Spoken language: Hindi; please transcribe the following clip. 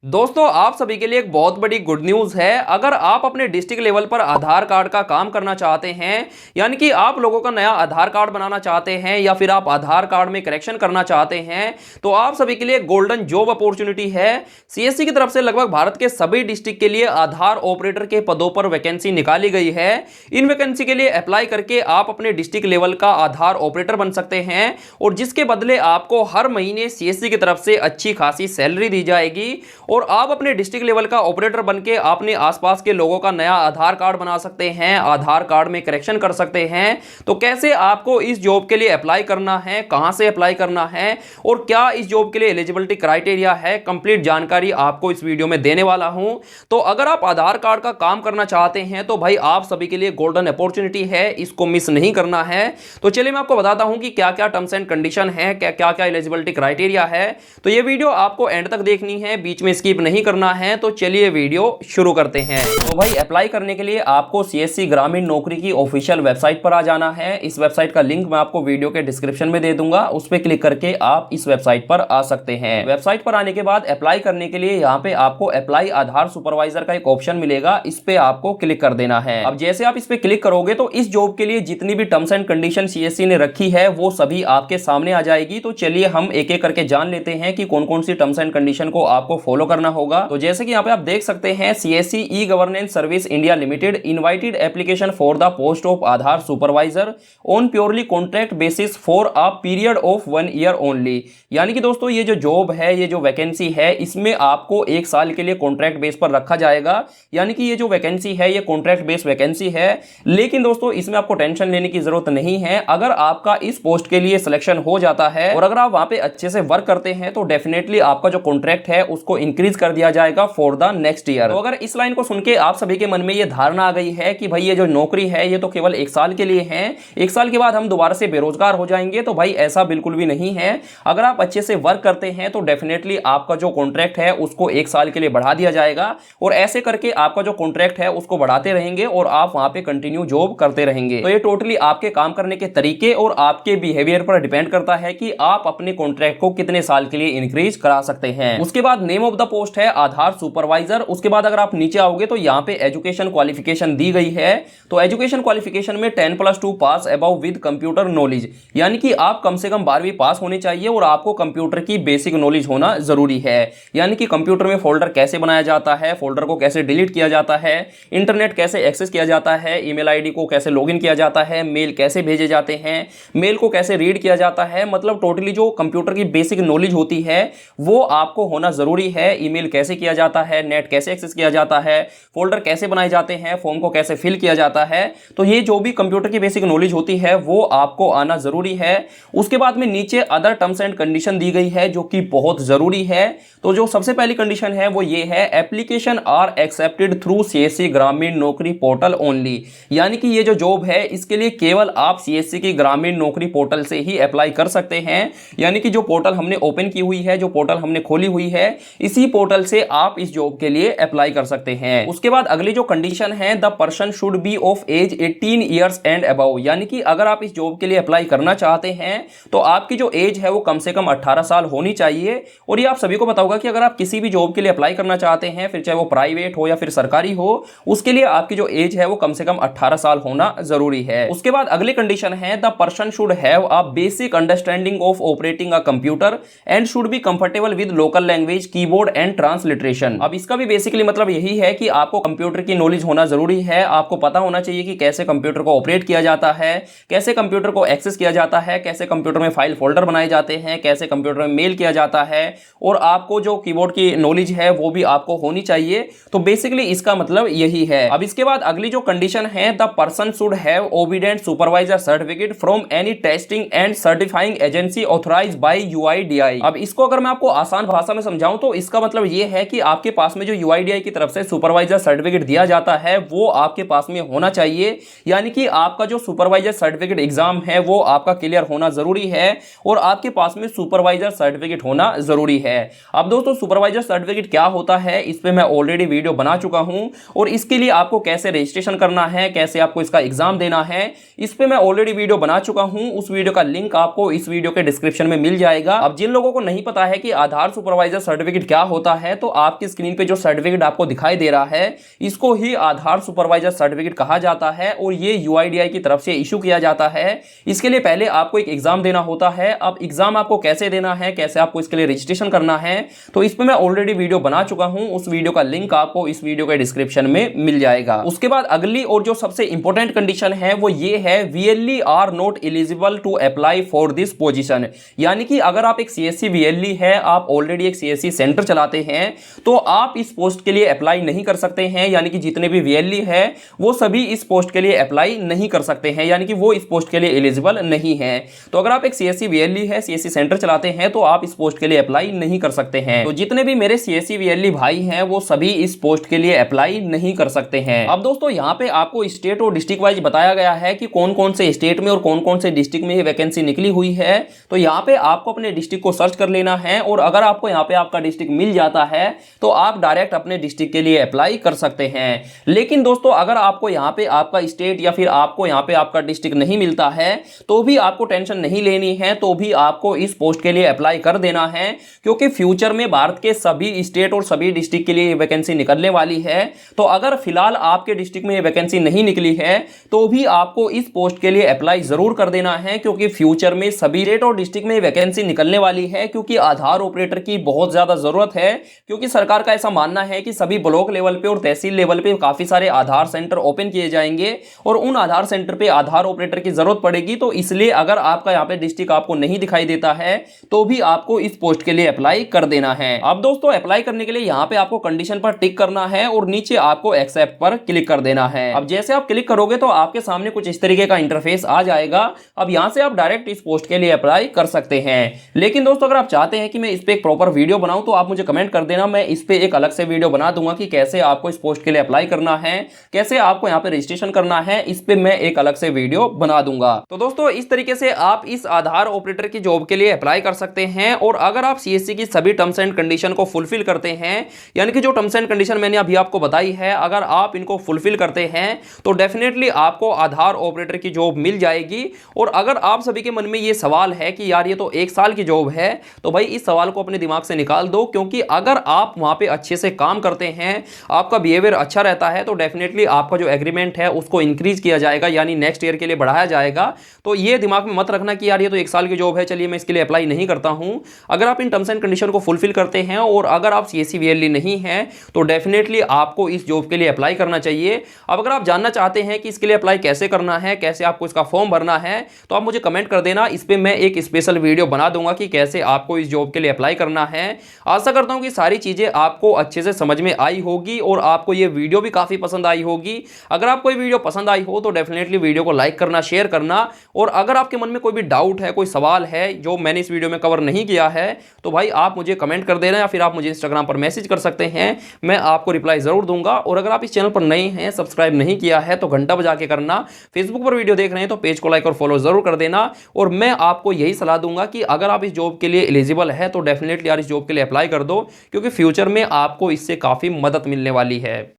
दोस्तों आप सभी के लिए एक बहुत बड़ी गुड न्यूज़ है। अगर आप अपने डिस्ट्रिक्ट लेवल पर आधार कार्ड का काम करना चाहते हैं, यानी कि आप लोगों का नया आधार कार्ड बनाना चाहते हैं या फिर आप आधार कार्ड में करेक्शन करना चाहते हैं, तो आप सभी के लिए गोल्डन जॉब अपॉर्चुनिटी है। सीएससी की तरफ से लगभग भारत के सभी डिस्ट्रिक्ट के लिए आधार ऑपरेटर के पदों पर वैकेंसी निकाली गई है। इन वैकेंसी के लिए अप्लाई करके आप अपने डिस्ट्रिक्ट लेवल का आधार ऑपरेटर बन सकते हैं और जिसके बदले आपको हर महीने सीएससी की तरफ से अच्छी खासी सैलरी दी जाएगी और आप अपने डिस्ट्रिक्ट लेवल का ऑपरेटर बनके अपने आसपास के लोगों का नया आधार कार्ड बना सकते हैं, आधार कार्ड में करेक्शन कर सकते हैं। तो कैसे आपको इस जॉब के लिए अप्लाई करना है, कहां से अप्लाई करना है और क्या इस जॉब के लिए एलिजिबिलिटी क्राइटेरिया है, कंप्लीट जानकारी आपको इस वीडियो में देने वाला हूं। तो अगर आप आधार कार्ड का काम करना चाहते हैं तो भाई आप सभी के लिए गोल्डन अपॉर्चुनिटी है, इसको मिस नहीं करना है। तो चलिए मैं आपको बताता हूं कि क्या क्या टर्म्स एंड कंडीशन है, क्या क्या एलिजिबिलिटी क्राइटेरिया है। तो ये वीडियो आपको एंड तक देखनी है, बीच में स्किप नहीं करना है। तो चलिए वीडियो शुरू करते हैं। तो भाई अप्लाई करने के लिए आपको सीएससी ग्रामीण नौकरी की ऑफिशियल वेबसाइट पर आ जाना है। इस वेबसाइट का लिंक मैं आपको वीडियो के डिस्क्रिप्शन में दे दूंगा, उस पर क्लिक करके आप इस वेबसाइट पर आ सकते हैं। वेबसाइट पर आने के बाद अप्लाई करने के लिए यहाँ पे आपको अप्लाई आधार सुपरवाइजर का एक ऑप्शन मिलेगा, इस पे आपको क्लिक कर देना है। अब जैसे आप इस पे क्लिक करोगे तो इस जॉब के लिए जितनी भी टर्म्स एंड कंडीशन सीएससी ने रखी है वो सभी आपके सामने आ जाएगी। तो चलिए हम एक एक करके जान लेते हैं कि कौन कौन सी टर्म्स एंड कंडीशन को आपको फॉलो करना होगा। तो जैसे कि यहाँ पे आप देख सकते हैं, CSC e governance service India limited invited application for the post of Aadhaar supervisor on purely contract basis for a period of 1 year only. यानी कि दोस्तों ये जो जॉब है, ये जो वैकेंसी है, इसमें आपको 1 साल के लिए कॉन्ट्रैक्ट बेस पर रखा जाएगा। यानी कि ये जो वैकेंसी है ये कॉन्ट्रैक्ट बेस वैकेंसी है। लेकिन दोस्तों इसमें आपको टेंशन लेने की जरूरत नहीं है। अगर आपका इस पोस्ट के लिए सिलेक्शन हो जाता है और अगर आप वहां पे अच्छे से वर्क करते हैं तो डेफिनेटली आपका जो कॉन्ट्रैक्ट है उसको इंक्रीज कर दिया जाएगा फॉर द नेक्स्ट ईयर। तो अगर इस लाइन को सुन के आप सभी के मन में ये धारणा आ गई है कि भाई ये जो नौकरी है ये तो केवल 1 साल के लिए है, 1 साल के बाद हम दोबारा से बेरोजगार हो जाएंगे, तो भाई ऐसा बिल्कुल भी नहीं है। अगर आप अच्छे से वर्क करते हैं तो डेफिनेटली आपका जो कॉन्ट्रैक्ट है उसको 1 साल के लिए बढ़ा दिया जाएगा और ऐसे करके आपका जो कॉन्ट्रैक्ट है उसको बढ़ाते रहेंगे और आप वहां पे कंटिन्यू जॉब करते रहेंगे। तो ये टोटली आपके काम करने के तरीके और आपके बिहेवियर पर डिपेंड करता है कि आप अपने कॉन्ट्रैक्ट को कितने साल के लिए इंक्रीज करा सकते हैं। उसके बाद नेम ऑफ द पोस्ट है आधार सुपरवाइजर। उसके बाद अगर आप नीचे आओगे तो यहाँ पे एजुकेशन क्वालिफिकेशन दी गई है। तो एजुकेशन क्वालिफिकेशन में 10+2 पास अबव विद कंप्यूटर नॉलेज, यानी कि आप कम से कम 12वीं पास होनी चाहिए और आपको कंप्यूटर की बेसिक नॉलेज होना जरूरी है। यानी कि कंप्यूटर में फोल्डर कैसे बनाया जाता है, फोल्डर को कैसे डिलीट किया जाता है, इंटरनेट कैसे एक्सेस किया जाता है, ईमेल आईडी को कैसे लॉगिन किया जाता है, मेल कैसे भेजे जाते हैं, मेल को कैसे रीड किया जाता है, मतलब टोटली जो कंप्यूटर की बेसिक नॉलेज होती है वो आपको होना जरूरी है। ईमेल कैसे किया जाता है, नेट कैसे एक्सेस किया जाता है, फोल्डर कैसे बनाए जाते हैं, फॉर्म को कैसे फिल किया जाता है, तो ये जो भी कंप्यूटर की बेसिक नॉलेज होती है वो आपको आना जरूरी है। उसके बाद में नीचे अदर टर्म्स एंड कंडीशन दी गई है जो कि बहुत जरूरी है। तो जो सबसे पहली कंडीशन है वो ये है, application are accepted through CSC ग्रामीण नौकरी पोर्टल ओनली। यानी कि ये जो जॉब है इसके लिए केवल आप सीएससी की ग्रामीण नौकरी पोर्टल से ही अप्लाई कर सकते हैं। यानी कि जो पोर्टल हमने ओपन की हुई है, जो पोर्टल हमने खोली हुई है, इसी पोर्टल से आप इस जॉब के लिए अप्लाई कर सकते हैं। उसके बाद अगली जो कंडीशन है, the person should be of age 18 years and above. यानी कि अगर आप इस जॉब के लिए अप्लाई करना चाहते हैं तो आपकी जो एज है वो कम से कम 18 साल होनी चाहिए। और ये आप सभी को पता होगा कि अगर आप किसी भी जॉब के लिए अप्लाई करना चाहते हैं, फिर चाहे वो प्राइवेट हो या फिर सरकारी हो, उसके लिए आपकी जो एज है वो कम से कम 18 साल होना जरूरी है। उसके बाद अगली कंडीशन है, the person should have a basic understanding of operating a computer and should be comfortable with local language, keyboard and transliteration. अब इसका भी बेसिकली मतलब यही है कि आपको कंप्यूटर की नॉलेज होना जरूरी है। आपको पता होना चाहिए कि कैसे कंप्यूटर को ऑपरेट किया जाता है, कैसे कंप्यूटर को एक्सेस किया जाता है, कैसे कंप्यूटर में फाइल फोल्डर बनाए जाते हैं, कैसे कंप्यूटर में मेल किया जाता है, और आपको जो कीबोर्ड की नॉलेज है वो भी आपको होनी चाहिए। तो बेसिकली इसका मतलब यही है। अब इसके बाद अगली जो कंडीशन है, the person should have obedient supervisor certificate from any testing and certifying agency authorised bye UIDAI. अब इसको अगर मैं आपको आसान भाषा में समझाऊं तो इसका मतलब यह है कि आपके पास में जो यूआईडीआई की तरफ से सुपरवाइजर सर्टिफिकेट दिया जाता है वो आपके पास में होना चाहिए। यानी कि आपका जो सुपरवाइजर सर्टिफिकेट एग्जाम है वो आपका क्लियर होना जरूरी है और आपके पास में सुपरवाइजर सर्टिफिकेट होना जरूरी है। अब दोस्तों सुपरवाइजर सर्टिफिकेट क्या होता है इस पे मैं ऑलरेडी वीडियो बना चुका हूं और इसके लिए आपको कैसे रजिस्ट्रेशन करना है, कैसे आपको इसका एग्जाम देना है, इस पे मैं ऑलरेडी वीडियो बना चुका हूं। उस वीडियो का लिंक आपको इस वीडियो के डिस्क्रिप्शन में मिल जाएगा। अब जिन लोगों को नहीं पता है कि आधार सुपरवाइजर सर्टिफिकेट क्या होता है, तो आपकी स्क्रीन पे जो सर्टिफिकेट आपको दिखाई दे रहा है इसको ही आधार सुपरवाइजर सर्टिफिकेट कहा जाता है और ये यूआईडीआई की तरफ से इशू किया जाता है। इसके लिए पहले आपको एक एग्जाम देना होता है। अब एग्जाम आपको कैसे देना है, कैसे आपको इसके लिए रजिस्ट्रेशन करना है, तो इस पे मैं ऑलरेडी वीडियो बना चुका हूं। उस वीडियो का लिंक आपको इस वीडियो के डिस्क्रिप्शन में मिल जाएगा। उसके बाद अगली और जो सबसे इंपॉर्टेंट कंडीशन है वो ये है, VLE are not eligible to apply for this position. यानी कि अगर आप एक सीएससी वीएलई है, आप ऑलरेडी एक सीएससी सेंटर चलाते हैं, तो आप इस पोस्ट के लिए अप्लाई नहीं कर सकते हैं। यानी कि जितने भी वीएलई है वो सभी इस पोस्ट के लिए अप्लाई नहीं कर सकते हैं, यानी कि वो इस पोस्ट के लिए एलिजिबल नहीं है। तो अगर आप एक सीएससी वीएलई है, सीएससी सेंटर चलाते हैं, तो आप इस पोस्ट के लिए अप्लाई नहीं कर सकते हैं। तो जितने भी मेरे सीएससी वीएलई भाई हैं वो सभी इस पोस्ट के लिए अप्लाई नहीं कर सकते हैं। अब दोस्तों यहाँ पे आपको स्टेट और डिस्ट्रिक्ट वाइज बताया गया है कि कौन कौन से स्टेट में और कौन कौन से डिस्ट्रिक्ट में ये वैकेंसी निकली हुई है। तो यहाँ पे आपको अपने डिस्ट्रिक्ट को सर्च कर लेना है और अगर आपको यहाँ पे आपका डिस्ट्रिक्ट मिल जाता है तो आप डायरेक्ट अपने डिस्ट्रिक्ट के लिए अप्लाई कर सकते हैं। लेकिन दोस्तों अगर आपको यहाँ पे आपका स्टेट या फिर आपको यहाँ पे आपका डिस्ट्रिक्ट नहीं मिलता है तो भी आपको टेंशन नहीं लेनी है, तो भी आपको इस पोस्ट के लिए अप्लाई कर देना है, क्योंकि फ्यूचर में भारत के सभी स्टेट और सभी डिस्ट्रिक्ट के लिए वैकेंसी निकलने वाली है। तो अगर फिलहाल आपके डिस्ट्रिक्ट में ये वैकेंसी नहीं निकली है तो भी आपको इस पोस्ट के लिए अप्लाई जरूर कर देना है, क्योंकि फ्यूचर में सभी स्टेट और डिस्ट्रिक्ट में वैकेंसी निकलने वाली है। क्योंकि आधार ऑपरेटर की बहुत ज्यादा जरूरत है, क्योंकि सरकार का ऐसा मानना है कि सभी ब्लॉक लेवल पे और तहसील लेवल पे काफी सारे आधार सेंटर ओपन किए जाएंगे और उन आधार सेंटर पे आधार ऑपरेटर की जरूरत पड़ेगी। तो इसलिए अगर आपका यहाँ पे डिस्ट्रिक्ट आपको नहीं दिखाई देता है तो भी आपको इस पोस्ट के लिए अप्लाई कर देना है। अब दोस्तों अप्लाई करने के लिए यहाँ पे आपको कंडीशन पर टिक करना है और नीचे आपको एक्सेप्ट पर क्लिक कर देना है। अब जैसे आप क्लिक करोगे तो आपके सामने कुछ इस तरीके का इंटरफेस आ जाएगा। अब यहाँ से आप डायरेक्ट इस पोस्ट के लिए अप्लाई कर सकते हैं। लेकिन दोस्तों अगर आप चाहते हैं कि मैं इस पे एक प्रॉपर वीडियो बनाऊं तो आप मुझे कमेंट कर देना, मैं इस पे एक अलग से वीडियो बना दूंगा कि कैसे आपको इस पोस्ट के लिए अप्लाई करना है, कैसे आपको यहाँ पे रजिस्ट्रेशन करना है, इस पे मैं एक अलग से वीडियो बना दूंगा। तो दोस्तों इस तरीके से आप इस आधार ऑपरेटर की जॉब के लिए अप्लाई कर सकते हैं। और अगर आप सीएससी की सभी टर्म्स एंड कंडीशन को फुलफिल करते हैं, यानी कि जो टर्म्स एंड कंडीशन मैंने अभी आपको बताई है, अगर आप इनको फुलफिल करते हैं तो डेफिनेटली आपको आधार ऑपरेटर की जॉब मिल जाएगी। और अगर आप सभी के मन में ये सवाल है कि यार ये तो 1 साल की जॉब है, तो भाई इस सवाल को अपने दिमाग से निकाल दो, क्योंकि अगर आप वहां पे अच्छे से काम करते हैं, आपका बिहेवियर अच्छा रहता है, तो डेफिनेटली आपका जो एग्रीमेंट है उसको इंक्रीज किया जाएगा, यानी नेक्स्ट ईयर के लिए बढ़ाया जाएगा। तो ये दिमाग में मत रखना कि यार ये तो 1 साल की जॉब है, चलिए मैं इसके लिए अप्लाई नहीं करता हूं। अगर आप इन टर्म्स एंड कंडीशन को फुलफिल करते हैं और अगर आप सीएससी वीएलई नहीं है तो डेफिनेटली आपको इस जॉब के लिए अप्लाई करना चाहिए। अब अगर आप जानना चाहते हैं कि इसके लिए अप्लाई कैसे करना है, कैसे आपको इसका फॉर्म भरना है, तो आप मुझे कमेंट कर देना, इस पे मैं एक स्पेशल वीडियो बना दूंगा कि कैसे आपको इस जॉब के लिए अप्लाई करना है। आशा करता हूं कि सारी चीजें आपको अच्छे से समझ में आई होगी और आपको ये वीडियो भी काफी पसंद आई होगी। अगर आपको ये वीडियो पसंद आई हो तो डेफिनेटली वीडियो को लाइक करना, शेयर करना। और अगर आपके मन में कोई भी डाउट है, कोई सवाल है जो मैंने इस वीडियो में कवर नहीं किया है, तो भाई आप मुझे कमेंट कर देना या फिर आप मुझे इंस्टाग्राम पर मैसेज कर सकते हैं, मैं आपको रिप्लाई जरूर दूंगा। और अगर आप इस चैनल पर नए हैं, सब्सक्राइब नहीं किया है, तो घंटा बजा के करना। फेसबुक पर वीडियो देख रहे हैं तो पेज को लाइक और फॉलो जरूर कर देना। और मैं आपको यही सलाह दूंगा कि अगर आप इस जॉब के लिए एलिजिबल है तो डेफिनेटली यार इस जॉब के लिए अप्लाई कर दो, क्योंकि फ्यूचर में आपको इससे काफी मदद मिलने वाली है।